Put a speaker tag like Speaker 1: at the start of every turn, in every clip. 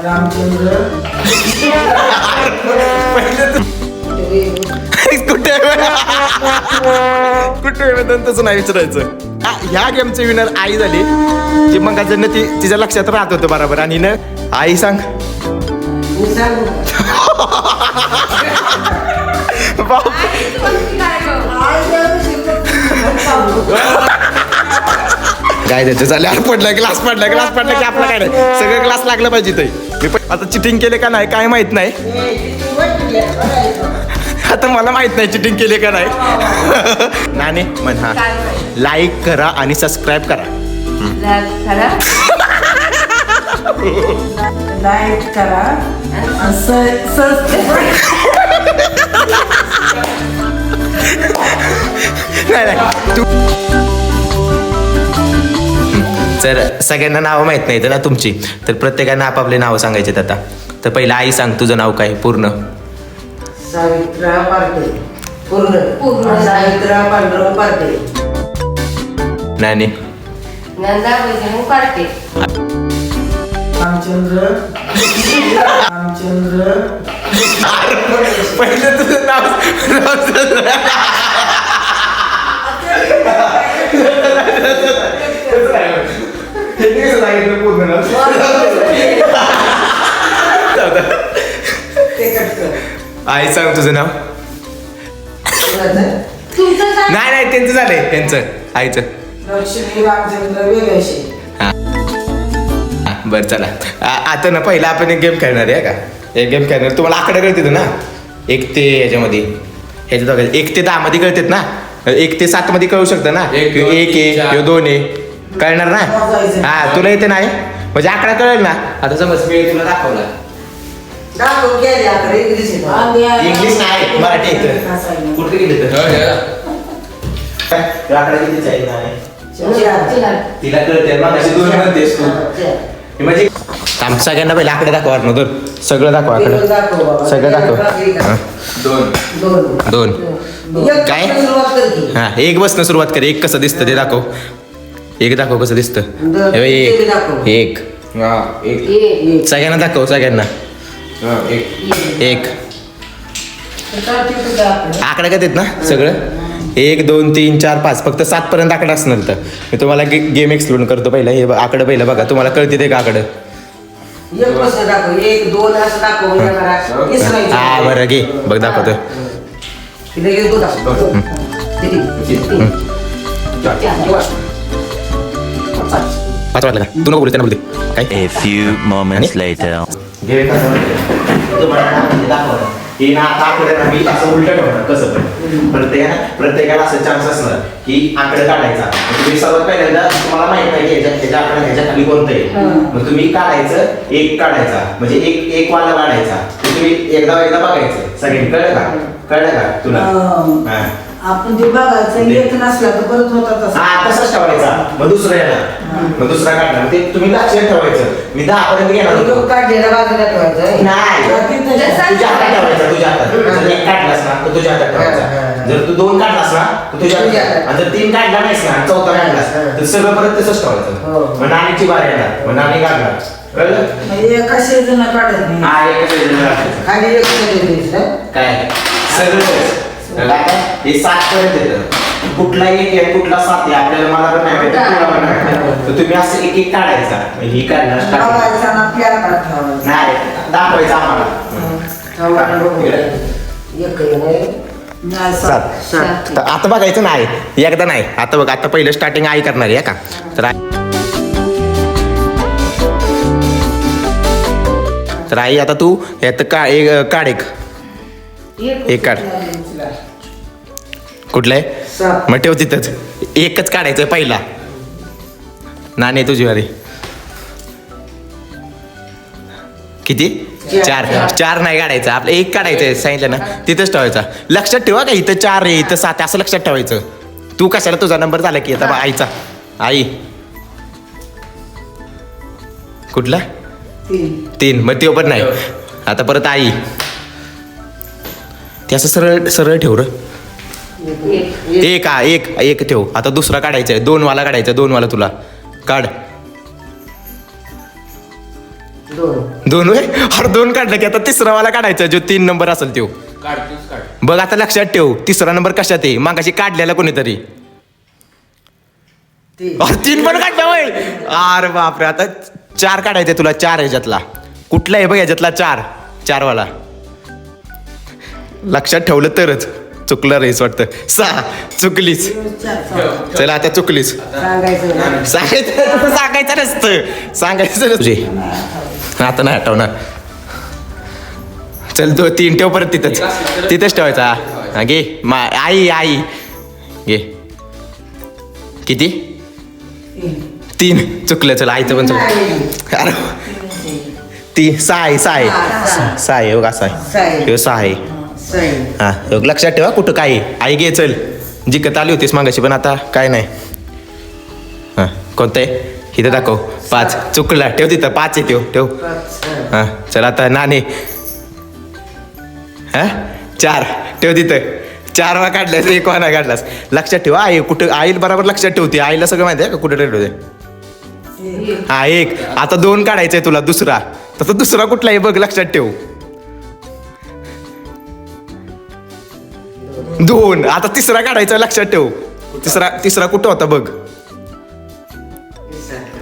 Speaker 1: रामचंद्र
Speaker 2: कुठे तसं नाही विचारायचं. ह्या गेमचे विनर आई झाली की मग ती तिच्या लक्षात राहत होतं बरोबर. आणि न आई सांग काय द्यायचं चालेल. पडला ग्लास पडला की आपला काय नाही सगळं ग्लास लागलं पाहिजे ते. मी पण आता चिटिंग केले का नाही काय माहित नाही. आता मला माहित नाही चिटिंग केले का नाही. नानी म्हण हा लाईक करा आणि सबस्क्राईब करा.
Speaker 1: लाईक करा
Speaker 2: नाही तू जर सगळ्यांना नावं माहित नाही ना तुमची तर प्रत्येकानं आपापले नावं सांगायचे. आता तर पहिलं आई सांग तुझं नाव काय पूर्ण.
Speaker 1: सावित्रा पार्टे. पूर्ण सावित्रा पांडुरंग पार्टे.
Speaker 2: नानी
Speaker 3: नंदा वैजयंती पार्टे.
Speaker 1: रामचंद्र
Speaker 2: पहिलं तुझं नाव आई सांग तुझं नाव. नाही नाही त्यांचं झालंय त्यांचं आईचं.
Speaker 1: लक्ष्मी रामचंद्र वेगळशी.
Speaker 2: बरं चला आता ना पहिला आपण एक गेम खेळणार आहे का. एक गेम खेळणार तुम्हाला आकडे कळतात ना 1 ते याच्यामध्ये ह्याच्यात बघा 1 ते 10 मध्ये कळतात ना. 1 ते 7 मध्ये कळू शकतं ना. 1 आहे 2 आहे कळणार ना. हा तुला येते नाही म्हणजे आकडा कळेल ना. आता समज मी तुला दाखवला इंग्लिश नाही मराठी येतं कुठे गेले तर आकडा कितीच आहे नाही तिला कळते मग अशी 2 म्हणतेस तू म्हणजे सगळ्यांना पहिले आकडे दाखवा नंतर सगळं दाखवा आकडे सगळं दाखव. 2 काय हा 1 बसणं सुरुवात कर. 1 कसं दिसतं ते दाखव. 1 दाखव कसं दिसतं. 1 सगळ्यांना दाखव सगळ्यांना 1 आकडे काय देत ना सगळं 1 2 3 4 5 फक्त 7 पर्यंत आकडा असणार. तर मी तुम्हाला गेम एक्सप्लोर करतो. पहिला हे आकडं पहिलं बघा तुम्हाला कळते ते का आकडं.
Speaker 1: 1 2 असं दाखव.
Speaker 2: हा बरं घे बघ दाखवतो. 5 वाटलं का तू नको बोलू त्यांना बोलते काय.
Speaker 4: A few moments later.
Speaker 2: ही ना आता आकडे मी असं उलट ठेवणार कसं पण प्रत्येकाला असं चान्स असणार की आकडे काढायचा. तुम्ही सर्वात पहिल्यांदा तुम्हाला माहित नाही की ह्याच्या आकडा ह्याच्या खाली कोणतं आहे. मग तुम्ही काढायचं 1 काढायचा म्हणजे एक वाला काढायचा. तुम्ही एकदा बघायचं सगळी कळलं का तुला.
Speaker 1: आपण ते बघायचं येत नसला तर परत होतात.
Speaker 2: हा तसंच ठेवायचा. मग दुसरं येणार मग दुसरा काढणार ते तुम्ही लक्षात ठेवायचं. मी 10 पर्यंत घेणार होतो.
Speaker 1: काढलेला बाजूला ठेवायचं
Speaker 2: नाही तुझ्या हातात ठेवायचा. तुझ्या हातात जर 1 काढलास ना तर तुझ्या हातात ठेवायचा. जर तू 2 काढलास ना तर तुझ्या हातात. आणि जर 3 काढला नाहीस ना 4था काढलास तर सगळं परत तसंच ठेवायचं. मग नाणीची बारी येणार मग नाणी काढणार. कळलं
Speaker 1: एका शेजन काढत नाही.
Speaker 2: हा एक
Speaker 1: खाली एक
Speaker 2: काय सगळं हे 7 पर्यंत येतं. कुठला 1 आहे कुठला 7 आहे आपल्याला मला पण नाही माहिती तुला पण नाही माहिती. तर तुम्ही असं 1 काढायचा ही काढणार नाही दाखवायचं आम्हाला. 7 आता बघायचं नाही एकदा नाही. आता बघ आता पहिलं स्टार्टिंग आई करणार आहे का. तर आई आता तू यात काढ एक काढ. कुठलं आहे मग ठेव तिथंच. 1च काढायचं पहिला. नाणे तुझी वारी किती 4 नाही काढायचं आपलं 1 काढायचं सांगितलं ना तिथंच ठेवायचा. लक्षात ठेवा का इथं 4 आहे इथं 7 असं लक्षात ठेवायचं. तू कशाला तुझा नंबर झाला की आता आईचा आई कुठला 3 मग ते पण नाही. आता परत आई ते असं सरळ सरळ ठेव र. 1 ठेव. आता दुसरा काढायचा आहे 2 वाला काढायचा 2 वाला तुला काढ.
Speaker 1: 2
Speaker 2: 2 होय अरे 2 काढलं की आता तिसरा वाला काढायचा जो 3 नंबर असेल तो बघ आता लक्षात ठेव तिसरा नंबर कशात आहे मागाशी काढलेला कोणीतरी अरे 3 पण काढला होय अरे बापरे आता 4 काढायचे तुला 4 ह्याच्यातला कुठला आहे बघ ह्याच्यातला 4 वाला लक्षात ठेवलं तरच चुकलं रेस वाटतं 6 चुकलीच चला आता चुकलीच सांगायचं नसतं सांगायचं आता नाही आठवणार चल 3 ठेव परत तिथंच ठेवायचा हा घे आई घे किती 3 चुकलं चल आईचं पण चुकलं अरे 6 आहे बघ असा आहे 6 आहे हा लक्षात ठेवा कुठं काय आई घे चल जिकत आली होतीस मागाशी पण आता काय नाही हा कोणतं आहे इथं दाखव 5 चुकला ठेव तिथं 5 आहे ठेव हा चल आता नाणे हा 4 ठेव तिथं 4 वा काढलास 1 वाना काढलास लक्षात ठेवा आई कुठं आईल बरोबर लक्षात ठेवते आईला सगळं माहिती आहे का कुठं ठेवते हा 1 आता 2 काढायचंय तुला दुसरा तसं दुसरा कुठला आहे बघ लक्षात ठेव 2 आता तिसरा काढायचा लक्षात ठेव तिसरा कुठं होता बघ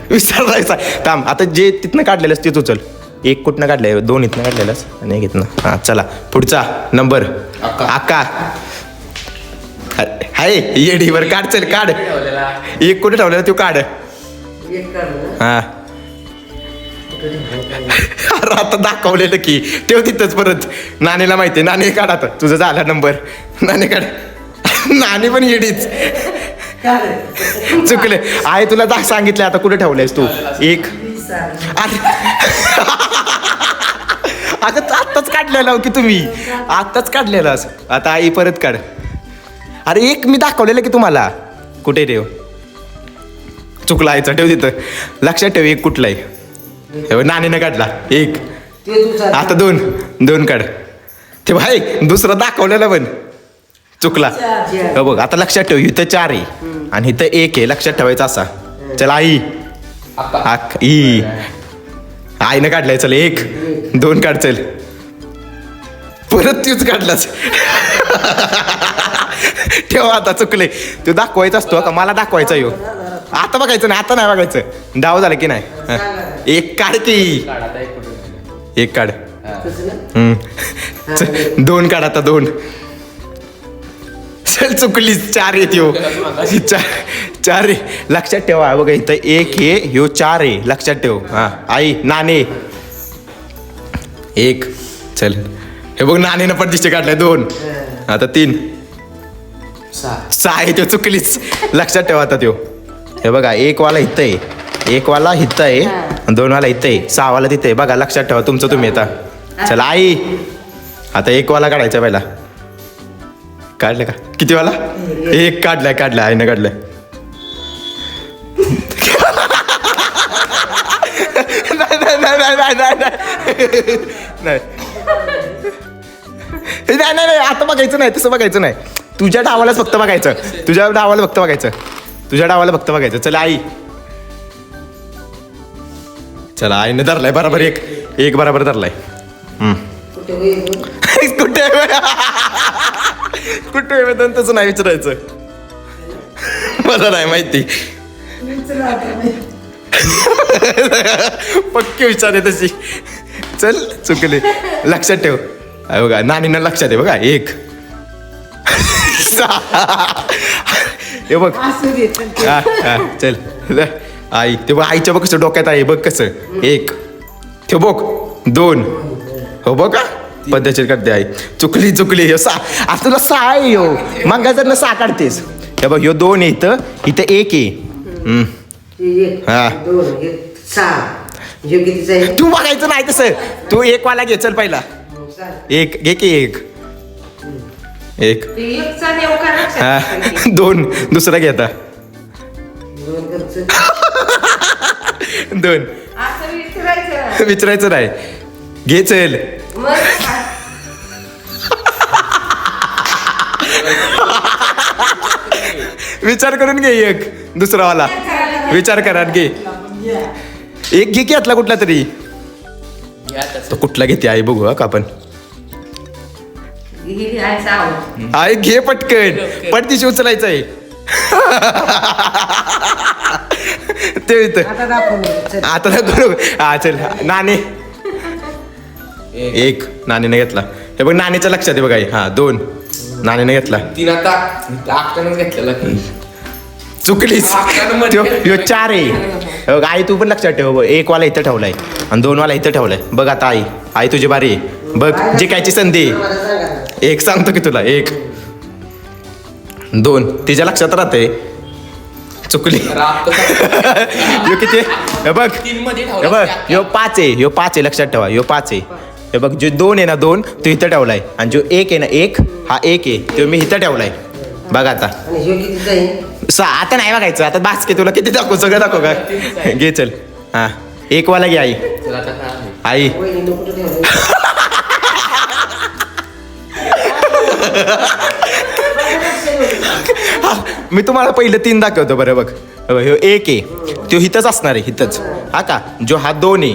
Speaker 2: विसरायचा थांब आता जे तिथनं काढलेलंस तेच उचल 1 कुठनं काढलंय 2 इथनं काढलेलंस आणि 1 इथनं हा चला पुढचा नंबर आका हाय येडीवर काढ चल काढ 1 कुठे ठेवलेला तो काढ हा अरे आता दाखवलेलं की ठेव तिथंच परत नानीला माहितीये नानी काढ आता तुझं झाला नंबर नानी काढ नानी पण येडीच चुकले आहे तुला सांगितलं आता कुठे ठेवलंयस तू 1 अगं आत्ताच काढलेला की तुम्ही आत्ताच काढलेलास आता आई परत काढ अरे 1 मी दाखवलेलं की तुम्हाला कुठे ठेव चुकला आईचा ठेव तिथं लक्षात ठेव 1 कुठला आहे नानीनं काढला 1 आता 2 काढ ते भाई दुसरा दाखवलेला पण चुकला हो बघ आता लक्षात ठेव इथं 4 आहे आणि इथं 1 आहे लक्षात ठेवायचा असा चल आई आईनं काढलाय चल 1 2 काढ चल परत तूच काढलास ठेव आता चुकले तू दाखवायचा असतो का मला दाखवायचा यो आता बघायचं नाही आता नाही बघायचं डाव झालं की नाही 1 काढ की 1 काढ 2 काढ आता 2 चल चुकलीस 4 येत यो 4 आहे लक्षात ठेवा बघा इथं 1 आहे ह्यो 4 आहे लक्षात ठेव हा आई नाणे 1 चल हे बघ नाणेनं पण दिसते काढलाय 2 आता 3 6 आहे तो चुकलीच लक्षात ठेवा आता त्यो हे बघा 1 वाला इथं आहे 1 वाला इथं आहे 2 वाला इथं आहे 6 वाला तिथे आहे बघा लक्षात ठेवा तुमचं तुम्ही आता चला आई आता 1 वाला काढायचा पहिला काढलं का किती वाला 1 काढलाय आईनं काढलाय नाही आता बघायचं नाही तसं बघायचं नाही तुझ्या डावालाच फक्त बघायचं तुझ्या डावाला फक्त बघायचं चला आई चला आईने धरलाय बरोबर 1 बरोबर धरलाय कुठे तसं नाही विचारायचं मला नाही माहिती पक्की विचार आहे तशी चल चुकले लक्षात ठेव बघा नानीनं लक्षात आहे बघा 1 हे बघ चल आई ते बघ आईच्या बघ कसं डोक्यात आहे बघ कसं 1 ते बघ 2 हो बघ पद्धतशीर करते आई चुकली 6 तुला 6 आहे यो मग जर 6 काढतेस हे बघ ह्यो 2 आहे इथं 1 आहे हा तू बघायचं नाही तसं तू 1 वाला घे चल पहिला 1 घे की 1 हा 2 दुसरा घे आता 2 विचारायचं नाही घे चल विचार करून घे 1 दुसरा वाला विचार करा घे 1 घे की यातला कुठला तरी तो कुठला घेते आई बघू हा का आपण.
Speaker 3: ही आहे सावध.
Speaker 2: आई घे पटकन पटदिशी उचलायचं आहे. ते इथं.
Speaker 1: आता दाखवलं चल.
Speaker 2: आता नको. हा चल नाणे एक नाणीने घेतला. हे बघ नाणीच्या लक्षात आहे बघा आई. हा 2 नाणीने घेतला.
Speaker 5: 3 आता आकटानच घेतलेला की.
Speaker 2: चुकलीस. ह्यो 4 आहे. हे बघ आई तू पण लक्षात ठेव. 1 वाला इथं ठेवलाय आणि 2 वाला इथं ठेवलाय. बघ आता आई आई तुझी बारी आहे. बघ जिकायची संधी.
Speaker 1: मला सांगा ना.
Speaker 2: 1 सांगतो की तुला 1 2 तिच्या लक्षात राहते. चुकली. ह्यो किती हे बघ.
Speaker 5: 3 मध्ये
Speaker 2: हे बघ ह्यो 5 आहे. ह्यो 5 आहे लक्षात ठेवा. ह्यो 5 आहे. हे बघ जो 2 आहे ना 2 तो इथं ठेवलाय आणि जो 1 आहे ना 1 हा 1 आहे तो मी इथं ठेवलाय. बघ आता
Speaker 1: आणि ह्यो किती जाईल?
Speaker 2: आता नाही बघायचं. आता बास की तुला किती दाखवू सगळं दाखव का. घे चल. हा 1 वाला घे आई.
Speaker 5: चला आता काय आहे?
Speaker 2: आई
Speaker 1: वहिनीनं कुठं ठेवलं?
Speaker 2: मी तुम्हाला पहिलं 3 दाखवतो बरं बघ. ह्यो 1 आहे तो हिथंच असणार आहे हिथंच. हा का जो हा 2 आहे.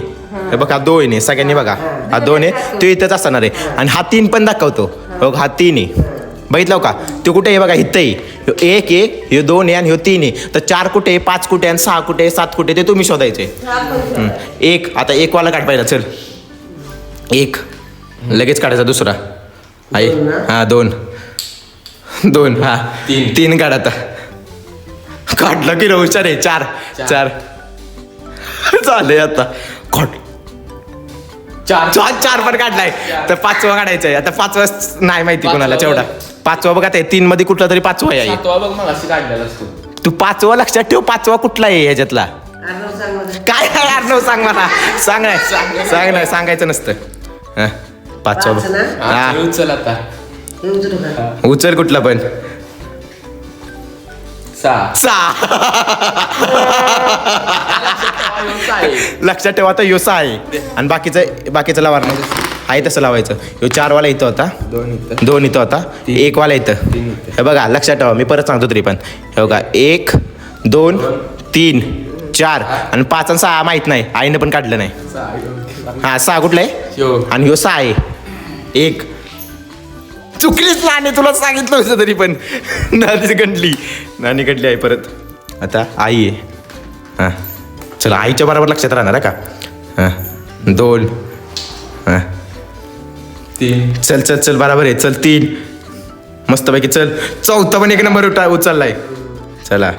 Speaker 2: हे बघ हा 2 आहे सगळ्यांनी बघा. हा 2 आहे तो इथंच असणार आहे आणि हा 3 पण दाखवतो. बघ हा 3 आहे. बघितलं का तो कुठे आहे बघा इथं आहे. ह्यो 1 आहे ह्यो 2 आहे आणि ह्यो 3 आहे. तर 4 कुठे आहे 5 कुठे आहे आणि 6 कुठे आहे 7 कुठे आहे ते तुम्ही शोधायचे. 1 आता 1 वाला काढ पाहिला. चल 1 लगेच काढायचा दुसरा. आई हा 2 हा 3 काढ आता. काढलं की हुशार आहे. 4 चालय आता. काढ 4 पण काढलाय. तर 5वा काढायचा आहे आता. 5वा नाही माहिती कोणाला तेवढा. 5वा बघा ते 3 मध्ये कुठला तरी 5वा आहे.
Speaker 5: 7वा बघ मला अशी काढलेला असतो.
Speaker 2: तू 5वा लक्षात ठेव. 5वा कुठला आहे ह्याच्यातला.
Speaker 1: अर्णव सांग मला.
Speaker 2: काय आहे अर्णव सांग मला. सांग नाही सांगायचं नसतं. हा 5वा
Speaker 1: पाच ना?
Speaker 2: हा
Speaker 5: चल आता
Speaker 1: हे उचलू का?
Speaker 2: उचल कुठला पण.
Speaker 5: 6
Speaker 2: लक्षात ठेवा आता योसा आहे आणि बाकीचं लावा आहे तसं लावायचं. ह्यो 4 वाला इथं होता. 2 इथं होता. 1 वाला इथं. हे बघा लक्षात ठेवा. मी परत सांगतो तरी पण हे बघा 1 2 3 4 आणि 5 आणि 6 माहित नाही. आईनं पण काढलं नाही. हा 6 कुठलं आहे आणि ह्यो 6 आहे. 1 चुकलीच नाणी तुला सांगितलं होतं तरी पण. नानी गंडली आहे परत. आता आई आहे. हां चला आईच्या बरोबर लक्षात राहणार आहे का. हां 2 हां
Speaker 5: 3
Speaker 2: चल बरोबर आहे. चल 3 मस्तपैकी. चल 4था पण 1 नंबर उचललाय. चला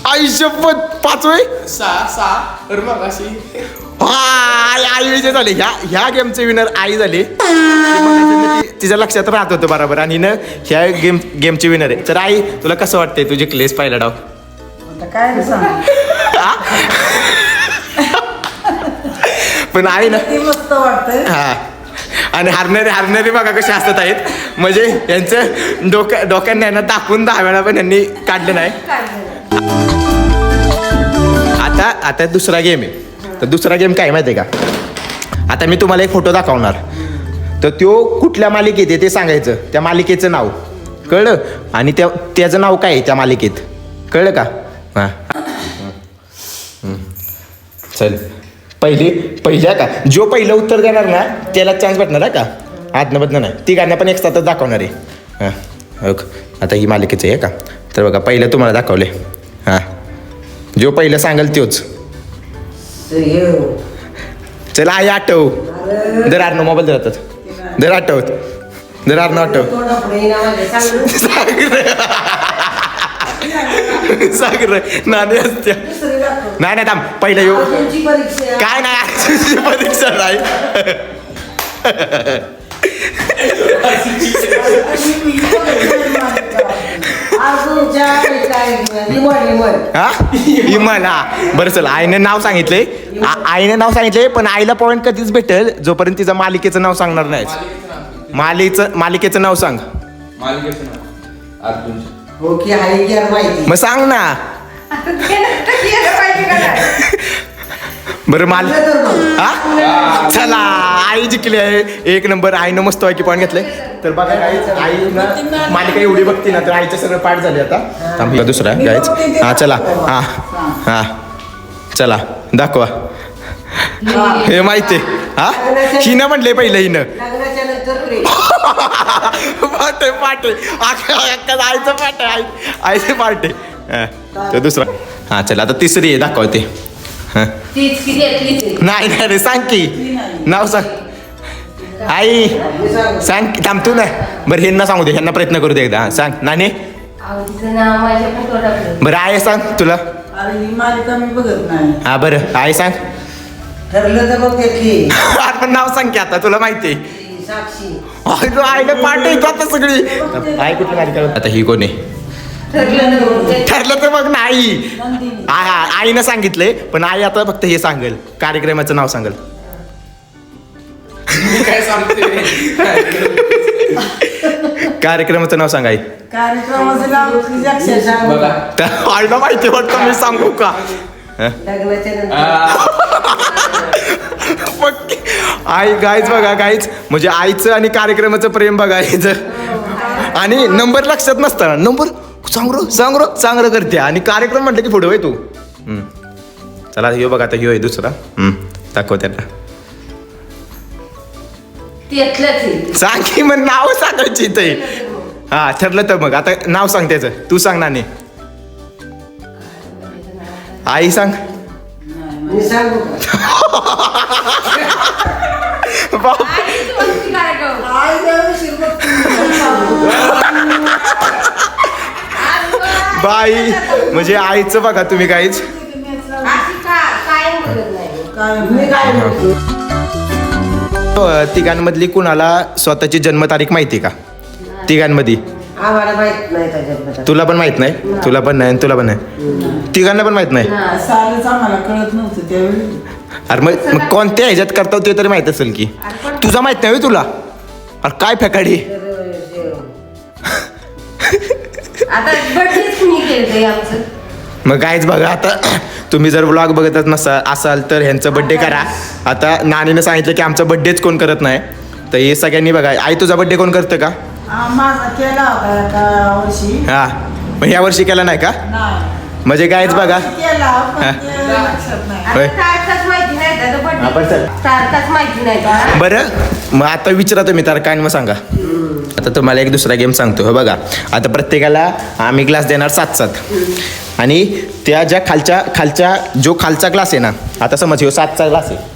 Speaker 2: आई शपथ 5वे
Speaker 5: 6 तर मग अशी
Speaker 2: आई विजय झाले. ह्या गेमचे विनर आई झाली. तिच्या लक्षात राहत होतं बरोबर आणि ना ह्या गेमची विनर आहे. तर आई तुला कसं वाटतंय तुझी क्लेस पहिला डाव.
Speaker 1: आता काय रे सांग.
Speaker 2: पण आई ना
Speaker 1: ते मस्त वाटतंय.
Speaker 2: हा आणि हारणारे बघा कसे असतात आहेत. म्हणजे यांचं डोक्यांना यांना दाखवून 10 वेळा पण यांनी काढले नाही. आता दुसरा गेम आहे. तर दुसरा गेम काय माहिती आहे का. आता मी तुम्हाला एक फोटो दाखवणार. तर तो कुठल्या मालिकेत आहे ते सांगायचं. त्या मालिकेचं नाव कळलं आणि त्याचं नाव काय आहे त्या मालिकेत कळलं का. हां चल पहिल्या का जो पहिलं उत्तर देणार ना त्याला चान्स भेटणार आहे का. आतनं नाही. ती गाणं पण एक साथच दाखवणार आहे. हां ओके आता ही मालिकेचं आहे का. तर बघा पहिलं तुम्हाला दाखवले. हां जो पहिलं सांगेल तोच. चला आई आठव. दर आठव मोबाईल धरतात. दर आठव सांग रे नाणी असत्या. नाही थांब पहिलं येऊ. काय नाही परीक्षा नाही. हा इमल. हा बरं चल आईने नाव सांगितले. आईने नाव सांगितले पण आईला पॉईंट कधीच भेटेल जोपर्यंत तिचं मालिकेचं नाव सांगणार नाही. मालिकेचं नाव सांग.
Speaker 1: हो की आहे की माहिती.
Speaker 2: मग सांग ना. बरं हा चला आई जिंकली आहे. 1 नंबर. आईनं मस्त वाकी पॉईंट घेतले. तर बघा आई ना मालिका एवढी बघते ना तर आईचं सगळं पाठ झाले आता. थांबला दुसरा गायच. हा चला. हा चला दाखवा. हे माहिती हा हिनं म्हणले पहिलं हिनं
Speaker 1: लग्नाच्या नंतर प्रेम.
Speaker 2: पाटे पाटे आईचं पाटे आईचे पाटे तो दुसरा हा चल आता तिसरी आहे दाखवते हा
Speaker 3: तीच किती आहे, तीच आहे.
Speaker 2: नाही नाही रे सांग की नाव सांग आई सांग की थांबतो ना बरं ह्यांना सांगू दे ह्यांना प्रयत्न करू दे एकदा हा सांग नानी
Speaker 3: अहो, तिचं नाव माझ्या पण तोंडात.
Speaker 2: बरं आहे सांग तुला
Speaker 1: अरे ही मालिका मी बघत नाही.
Speaker 2: हा बरं आहे सांग
Speaker 1: ठरलं तर बघ त्यातली
Speaker 2: आपण नाव सांग की आता तुला माहिती आहे
Speaker 1: साक्षी.
Speaker 2: आईला पाठ येतो आता सगळी आई कुठली मालिका आता ही कोणी
Speaker 3: ठरलं तर मग ते-
Speaker 2: ठरलं तर मग नाही
Speaker 1: नंदिनी.
Speaker 2: आईनं सांगितलंय पण आई आता फक्त हे सांगेल कार्यक्रमाचं नाव सांगेल
Speaker 5: काय सांगते
Speaker 2: कार्यक्रमाचं नाव सांग आई
Speaker 1: कार्यक्रमाचं नाव तुझ्या अक्षर सांग.
Speaker 5: बघा
Speaker 2: तर आईला माहिती वाटतं मी सांगू का हं?
Speaker 1: लग्नाच्या नंतर
Speaker 2: मग आई गायच बघा गायच म्हणजे आईचं आणि कार्यक्रमाचं प्रेम बघायचं आणि नंबर लक्षात नसताना नंबर सांग करते आणि कार्यक्रम म्हटलं की पुढे होय तू चला ह्यो बघा आता ह्यो आहे दुसरा दाखव त्यांना
Speaker 3: त्यातलंच आहे.
Speaker 2: सांग की मग नाव सांगायची ते हा ठरलं तर मग आता नाव सांग त्याचं तू सांग नानी आई सांग
Speaker 1: मी सांगू का?
Speaker 3: आईची मस्ती कार्यक्रम.
Speaker 1: आई देव शिरपत.
Speaker 2: बाई म्हणजे आईचं बघा तुम्ही काहीच
Speaker 3: अशी कायम बघत नाही.
Speaker 1: काय मी काय म्हणतो?
Speaker 2: तिघांमधली कुणाला स्वतःची जन्मतारीख माहिती का तिघांमध्ये
Speaker 1: आम्हाला माहित नाही त्याच्यात.
Speaker 2: तुला पण माहित नाही तुला पण नाही आणि तुला पण नाही तिघांना पण माहित नाही
Speaker 1: सारच आम्हाला कळत नव्हतं त्यावेळी.
Speaker 2: अरे मग कोणत्या ह्याच्यात करतो ते तरी माहित असेल की तुझा माहित नाही होय तुला अरे काय फेकाडी
Speaker 3: आता बर्थडेच मी केलं आमचं.
Speaker 2: मग काहीच बघा आता तुम्ही जर व्लॉग बघतच असाल तर ह्यांचं बड्डे करा आता नानीनं सांगितलं की आमचा बड्डेच कोण करत नाही तर हे सगळ्यांनी बघा आई तुझा बड्डे कोण करतं का
Speaker 1: माझा केला होता एका वर्षी.
Speaker 2: हा मग ह्या वर्षी केला नाही का
Speaker 1: नाही
Speaker 2: म्हणजे काहीच बघा
Speaker 1: केला पण
Speaker 2: हा.
Speaker 1: ते लक्षात नाही.
Speaker 3: आता
Speaker 2: होय.
Speaker 3: तारखाच माहिती नाही त्याचं
Speaker 2: आपण चल.
Speaker 3: birthday. तारखाच माहिती नाही का?
Speaker 2: बरं मग आता विचारा तुम्ही तर काय मग सांगा आता तुम्हाला एक दुसरा गेम सांगतो हो बघा आता प्रत्येकाला आम्ही ग्लास देणार 7 आणि त्या ज्या खालच्या जो खालचा ग्लास आहे ना आता समज ह्यो 7चा ग्लास आहे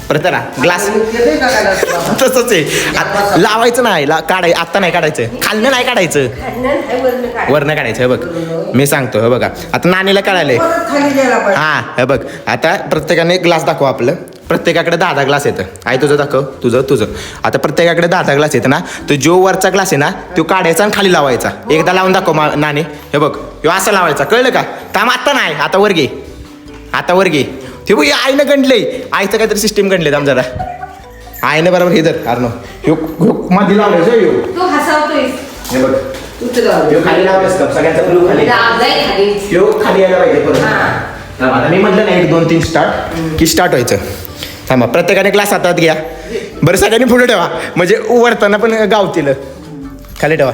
Speaker 2: प्रत्येका ग्लास
Speaker 1: केलंय का काय नसतं?
Speaker 2: तसंच आहे लावायचं नाही आत्ता नाही काढायचं खालनं नाही काढायचं
Speaker 3: नाही, वरनं काय?
Speaker 2: वरनं काढायचं हे बघ मी सांगतो हे बघा आता नानीला कळालंय
Speaker 1: परत खाली गेला पाहिजे.
Speaker 2: हा हे बघ आता प्रत्येकाने ग्लास दाखव आपलं प्रत्येकाकडे 10 ग्लास येतं आई तुझं दाखव तुझं आता प्रत्येकाकडे 10 ग्लास येतं ना तो जो वरचा ग्लास आहे ना तो काढायचा आणि खाली लावायचा एकदा लावून दाखव नाने हे बघ ह्यो असं लावायचा कळलं का थांब आत्ता नाही आता वर घे ते बघ आईनं गणलंय आईचं काहीतरी सिस्टीम गणले थांब जरा आईनं बरोबर हे धर अरे ह्यो मध्ये लावलाय ह्यो
Speaker 3: तू हसावतोयस.
Speaker 2: हे बघ
Speaker 3: तूच लाव.
Speaker 2: ह्यो खाली लावलायस का सगळ्यांचा ब्लू खाली
Speaker 3: लावलंय खाली.
Speaker 2: ह्यो खाली यायला पाहिजे परत
Speaker 3: हा.
Speaker 2: थांबा, आता मी म्हटलं ना 1 2 3 स्टार्ट की स्टार्ट व्हायचं थांबा प्रत्येकाने ग्लास हातात घ्या बरं सगळ्यांनी पुढे ठेवा म्हणजे वरताना पण गावतील खाली ठेवा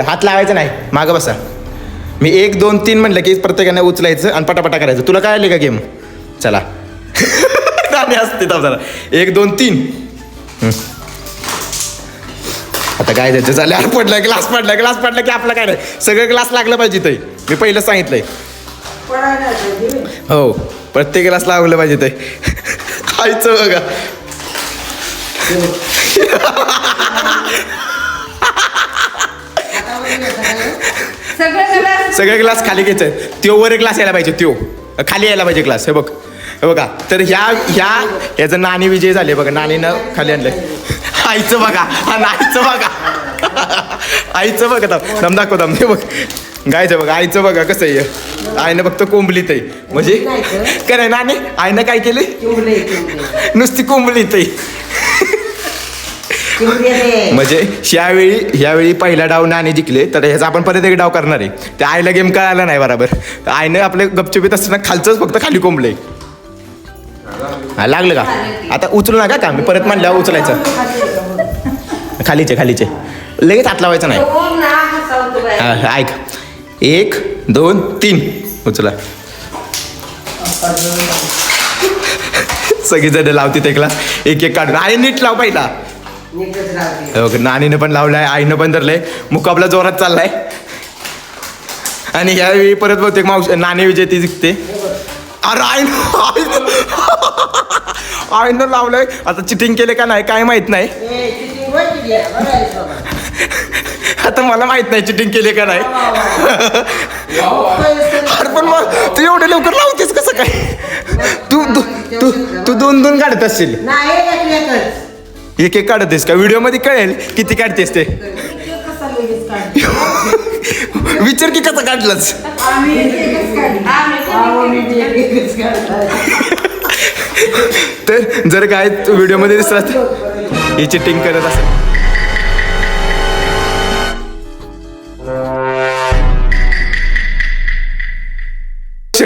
Speaker 2: हात लावायचा नाही मागं बसा मी 1 2 3 म्हटलं की प्रत्येकाने उचलायचं आणि पटापटा करायचं तुला काय आले का गेम चला गाणी असते जरा 1 2 3 आता काय द्यायचं चालेल ग्लास पडला की आपलं काय नाही सगळं ग्लास लागलं पाहिजे ते मी पहिलं सांगितलंय
Speaker 1: पडायला पाहिजे.
Speaker 2: हो प्रत्येक ग्लास लागलं पाहिजे ते खायचं बघा सगळे ग्लास खाली घ्यायचं त्यो वर ग्लास यायला पाहिजे त्यो खाली यायला पाहिजे ग्लास हे बघा तर ह्याचं नाणी विजय झाले बघा नाणीनं खाली आणलंय आईचं बघा हा नाहीचं बघा आईचं बघा दम दाखव हे बघ गायचं बघा आईचं बघा कसं आहे आईनं फक्त कोंबलीत आहे म्हणजे काय नाही नाणी आईनं काय केले नुसती कोंबलीत आहे म्हणजे ह्यावेळी पहिला डाव नाणी जिंकले तर ह्याचा आपण परत एक डाव करणार आहे त्या आईला गेम कळाला नाही बरोबर आईनं आपले गपचुपीत असताना खालचंच फक्त खाली कोंबले हा लागलं का आता उचलू नका का मी परत म्हणल्यावर उचलायचं खालीचे लगेच हात लावायचं नाही
Speaker 3: हो ना, हसावतो बाई.
Speaker 2: हा ऐक 1 2 3 उचला सगळेजण लावते ते ग्लास एक एक काढून आई नीट लाव पहिला
Speaker 1: नीटच राहते.
Speaker 2: नानीनं पण लावलाय आईनं पण धरलंय मुकाबला जोरात चाललाय आणि यावेळी परत बहुतेक नाणी विजेती जिंकते अरे आईनं लावलंय आता चिटिंग केले का नाही काय माहित नाही
Speaker 1: cheating होय की नाही? बरं आहे बाबा.
Speaker 2: आता मला माहित नाही चिटिंग केले का नाही अरे पण मग तू एवढे लवकर लावतेस कसं काय तू तू तू दोन दोन काढत असशील
Speaker 1: नाही एकच.
Speaker 2: एक एक काढतेस का व्हिडिओ मध्ये कळेल किती काढतेस ते
Speaker 1: कसा लगेच काढतो?
Speaker 2: विचार की कसं काढलंच
Speaker 1: आम्ही एकच काढतो. आम्ही एकच काढतो.
Speaker 2: तर जर काय व्हिडिओ मध्ये दिसला तर ही चिटिंग करत असेल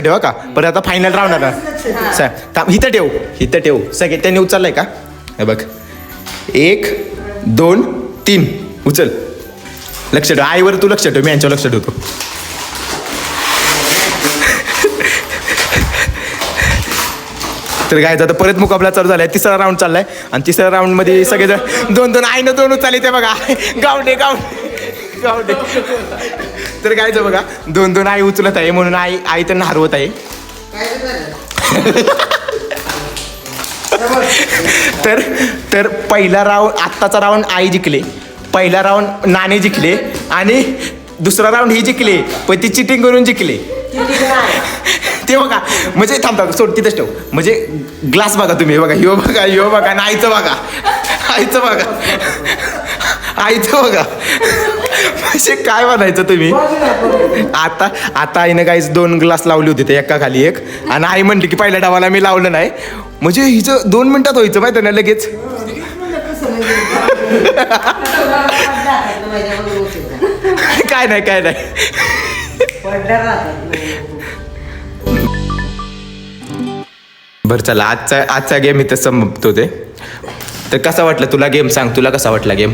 Speaker 2: ठेवा का पण आता फायनल राऊंड आता इथं ठेव सगळे त्यांनी उचललाय का हे बघ 1 2 3 उचल लक्ष ठेव आईवर तू लक्ष ठेव मी यांच्यावर लक्ष ठेवतो तर काय आता परत मुकाबला चालू झालाय तिसरा राऊंड चाललाय आणि तिसऱ्या राऊंड मध्ये सगळेजण दोन दोन आईनं दोन उचलले ते बघा गावडे तर काय बघा दोन दोन आई उचलत आहे म्हणून आई त्यांना हरवत आहे तर तर पहिला राऊंड आत्ताचा राऊंड आई जिंकले पहिला राऊंड नाणे जिंकले आणि दुसरा राऊंड ही जिंकले पण ती चिटिंग करून जिंकले ते बघा म्हणजे थांबता सोड तिथंच ठेव म्हणजे ग्लास बघा तुम्ही बघा ह्यो बघा आणि आईचं बघा म्हणजे काय म्हणायचं तुम्ही आता आईनं काहीच 2 ग्लास लावली होती ते एका खाली एक आणि आई म्हणली की पहिल्या डावाला मी लावलं नाही म्हणजे हिचं 2 मिनिटात व्हायचं माहिती ना लगेच काय नाही बरं चला आजचा गेम इथं संपतो ते तर कसा वाटलं तुला गेम सांग तुला कसा वाटला गेम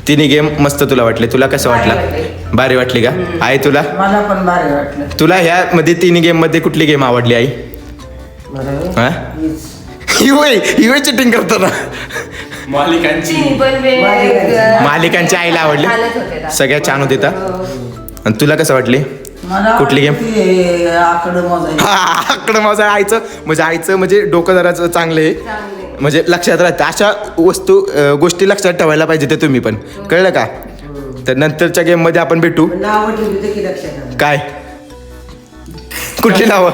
Speaker 2: तिन्ही गेम मस्त तुला वाटले तुला कसं वाटलं भारी वाटली का आई तुला
Speaker 1: मला पण भारी वाटलं
Speaker 2: तुला ह्या मध्ये तिन्ही गेम मध्ये कुठली गेम आवडली आई हा ही चिटिंग करतो ना
Speaker 5: मालिकांची
Speaker 2: मालिकांची आईला आवडली सगळ्यात छान होती आणि तुला कसं वाटली
Speaker 1: मला
Speaker 2: कुठली गेम
Speaker 1: आकडं
Speaker 2: माझं आईचं म्हणजे डोकं जरा चांगलं आहे म्हणजे लक्षात राहतं अशा गोष्टी लक्षात ठेवायला पाहिजे ते तुम्ही पण कळलं का तर नंतरच्या गेम मध्ये आपण भेटू
Speaker 1: नाव ठेवली की लक्षात
Speaker 2: काय कुठली नावं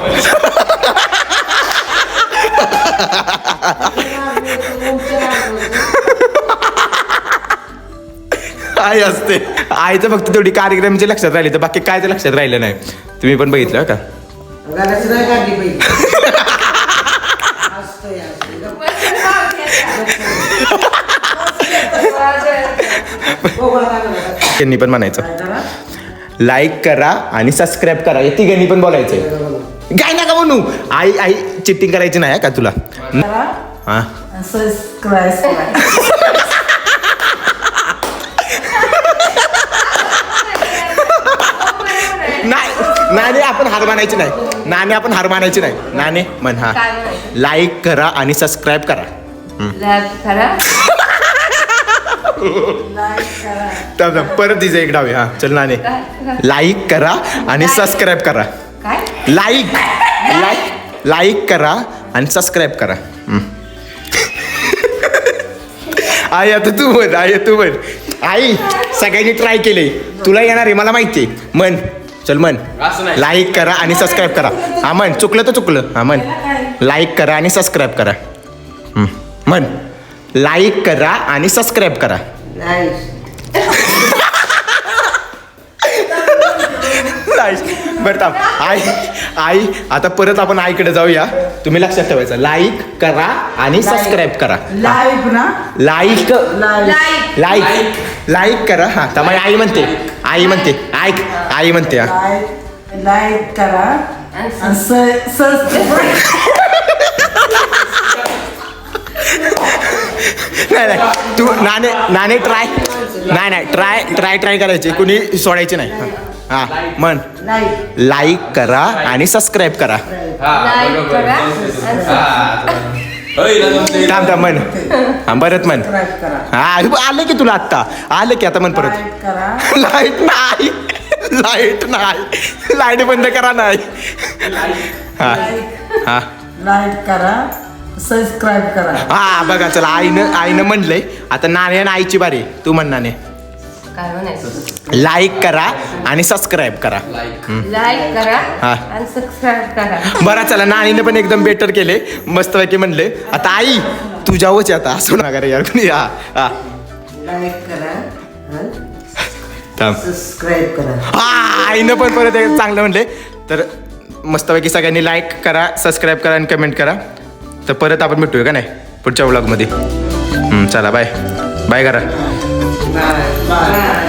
Speaker 2: आई असते आईचं फक्त तेवढी कार्यक्रमचे लक्षात राहिले तर बाकी काय तर लक्षात राहिलं नाही तुम्ही पण बघितलं का
Speaker 1: नाही काढली पाहिजे
Speaker 2: त्यांनी पण म्हणायचं लाईक करा आणि सबस्क्राईब करा या तिघांनी पण बोलायचंय काय नका म्हणू आई चिटिंग करायची नाही का तुला हा नाणे आपण हार मानायची नाही नाणे म्हण हा लाईक करा आणि सबस्क्राईब करा परत दिसे एक डावे हा चल नाणे लाईक करा आणि सबस्क्राईब करा लाईक करा आणि सबस्क्राईब करा आई आता तू म्हण आई सगळ्यांनी ट्राय केले तुला येणार आहे मला माहिती आहे म्हण चल म्हण लाईक करा आणि सबस्क्राईब करा हा म्हण चुकलं तर चुकलं हा म्हण लाईक करा आणि सबस्क्राईब करा म्हण लाईक करा आणि सबस्क्राईब करा बरं थांब आई आता परत आपण आईकडे जाऊया तुम्ही लक्षात ठेवायचं लाईक करा आणि सबस्क्राईब करा लाईक करा हा त्यामुळे आई म्हणते आई म्हणते
Speaker 1: लाईक करा
Speaker 2: नाही तू नाणे ट्राय करायचे कुणी सोडायचे नाही हा म्हण
Speaker 1: लाईक
Speaker 2: लाईक करा आणि सबस्क्राईब करा.
Speaker 3: लाईक करा
Speaker 2: थांब थांब म्हण हा परत म्हण.
Speaker 1: सबस्क्राईब करा.
Speaker 2: हा आलं की तुला आत्ता आलं की आता म्हण परत.
Speaker 1: लाईक करा.
Speaker 2: लाईट नाही लाईट नाही लाईट बंद करा नाही. हा हा
Speaker 1: लाईक करा. सबस्क्राईब करा.
Speaker 2: हा बघा चला आईनं म्हणलंय आता नाणे आणि आईची बारी. तू म्हण नाणे.
Speaker 3: काय म्हणायचं
Speaker 2: लाईक करा आणि सबस्क्राईब करा.
Speaker 3: लाईक करा
Speaker 2: हा.
Speaker 3: आणि सबस्क्राईब करा.
Speaker 2: बरं चला नाणीने पण एकदम बेटर केले मस्तपैकी म्हणले. आता आई तुझ्यावरच आता असं नका रे यार कुणी. हा हा
Speaker 1: लाईक करा.
Speaker 2: थांब.
Speaker 1: सबस्क्राईब करा.
Speaker 2: हा आईनं पण परत एक चांगलं म्हणले. तर मस्तपैकी सगळ्यांनी लाईक करा सबस्क्राईब करा आणि कमेंट करा. तर परत आपण भेटूया का नाही पुढच्या व्लॉगमध्ये. चला बाय बाय करा.
Speaker 1: बाय.